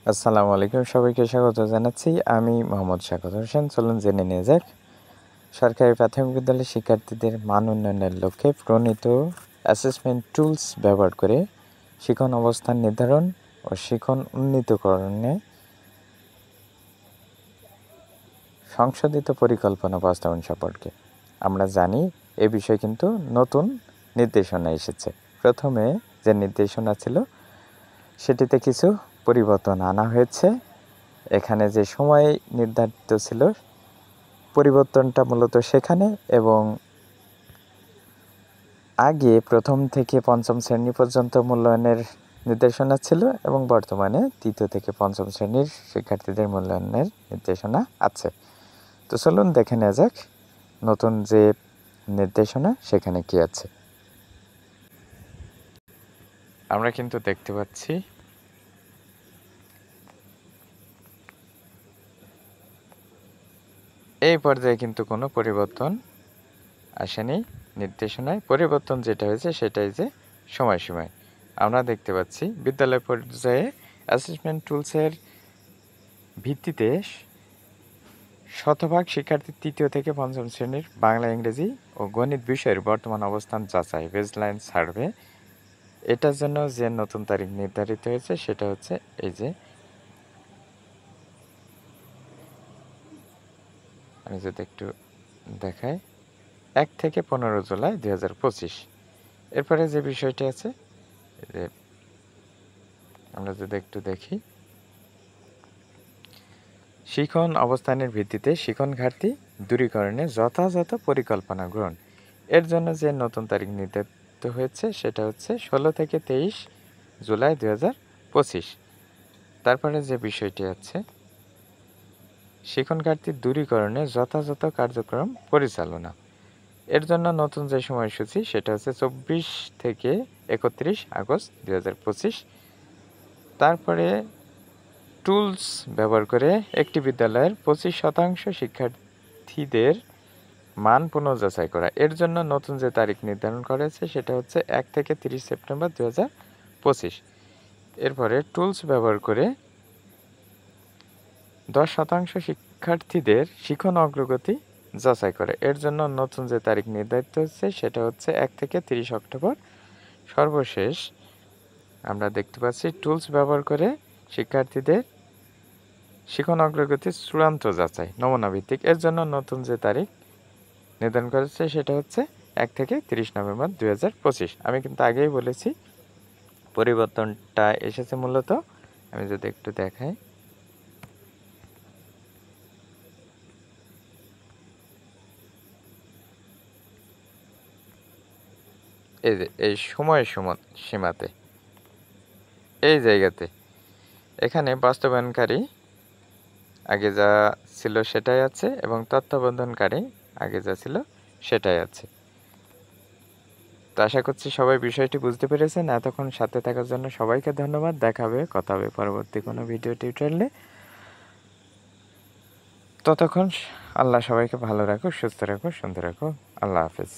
আসসালামু আলাইকুম, সবাইকে স্বাগত জানাচ্ছি। আমি মোহাম্মদ শাকত হোসেন। চলুন জেনে নিয়ে যাক সরকারি প্রাথমিক বিদ্যালয়ের শিক্ষার্থীদের মান উন্নয়নের লক্ষ্যে প্রণীত অ্যাসেসমেন্ট টুলস ব্যবহার করে শিখন অবস্থান নির্ধারণ ও শিখন উন্নীতকরণে সংশোধিত পরিকল্পনা বাস্তবায়ন সম্পর্কে আমরা জানি এ বিষয়ে কিন্তু নতুন নির্দেশনা এসেছে। প্রথমে যে নির্দেশনা ছিল সেটিতে কিছু পরিবর্তন আনা হয়েছে। এখানে যে সময় নির্ধারিত ছিল পরিবর্তনটা মূলত সেখানে, এবং আগে প্রথম থেকে পঞ্চম শ্রেণী পর্যন্ত মূল্যায়নের নির্দেশনা ছিল এবং বর্তমানে তৃতীয় থেকে পঞ্চম শ্রেণীর শিক্ষার্থীদের মূল্যায়নের নির্দেশনা আছে। তো চলুন দেখে নেওয়া যাক নতুন যে নির্দেশনা সেখানে কি আছে। আমরা কিন্তু দেখতে পাচ্ছি এই পর্যায়ে কিন্তু কোনো পরিবর্তন আসেনি। নির্দেশনায় পরিবর্তন যেটা হয়েছে সেটাই যে সময়সীমায় আমরা দেখতে পাচ্ছি বিদ্যালয় পর্যায়ে অ্যাসেসমেন্ট টুলসের ভিত্তিতে শতভাগ শিক্ষার্থী তৃতীয় থেকে পঞ্চম শ্রেণীর বাংলা, ইংরেজি ও গণিত বিষয়ের বর্তমান অবস্থান যাচাই বেসলাইন সার্ভে, এটার জন্য যে নতুন তারিখ নির্ধারিত হয়েছে সেটা হচ্ছে এই যে, আমি যদি একটু দেখাই, 1 থেকে 15 জুলাই 2025। এরপরে যে বিষয়টি আছে যে আমরা যদি একটু দেখি, শিখন অবস্থানের ভিত্তিতে শিখন ঘাটতি দূরীকরণে যথাযথ পরিকল্পনা গ্রহণ, এর জন্য যে নতুন তারিখ নির্ধারিত হয়েছে সেটা হচ্ছে 16 থেকে 23 জুলাই 2025। তারপরে যে বিষয়টি আছে, শিখন ঘাটতি দূরীকরণে যথাযথ কার্যক্রম পরিচালনা, এর জন্য নতুন যে সময়সূচি সেটা হচ্ছে 24 থেকে 31 আগস্ট 2025। তারপরে টুলস ব্যবহার করে একটি বিদ্যালয়ের 25% শিক্ষার্থীদের মান পুনর্যাচাই করা, এর জন্য নতুন যে তারিখ নির্ধারণ করা হয়েছে সেটা হচ্ছে 1 থেকে 30 সেপ্টেম্বর 2025। এরপরে টুলস ব্যবহার করে 10% শিক্ষার্থীদের শিখন অগ্রগতি যাচাই করে, এর জন্য নতুন যে তারিখ নির্ধারিত হচ্ছে সেটা হচ্ছে 1 থেকে 30 অক্টোবর। সর্বশেষ আমরা দেখতে পাচ্ছি টুলস ব্যবহার করে শিক্ষার্থীদের শিখন অগ্রগতির চূড়ান্ত যাচাই নমুনা ভিত্তিক, এর জন্য নতুন যে তারিখ নির্ধারণ করেছে সেটা হচ্ছে 1 থেকে 30 নভেম্বর 2025। আমি কিন্তু আগেই বলেছি পরিবর্তনটা এসেছে মূলত, আমি যদি একটু দেখাই, এই যে এই সময় সীমাতে এই জায়গাতে এখানে বাস্তবায়নকারী আগে যা ছিল সেটাই আছে এবং তত্ত্বাবধানকারী আগে যা ছিল সেটাই আছে। তো আশা করছি সবাই বিষয়টি বুঝতে পেরেছেন। এতক্ষণ সাথে থাকার জন্য সবাইকে ধন্যবাদ। কথা হবে পরবর্তী কোনো ভিডিও টিউটোরিয়ালে। ততক্ষণ আল্লাহ সবাইকে ভালো রাখো, সুস্থ রাখো, সুন্দর রাখো। আল্লাহ হাফেজ।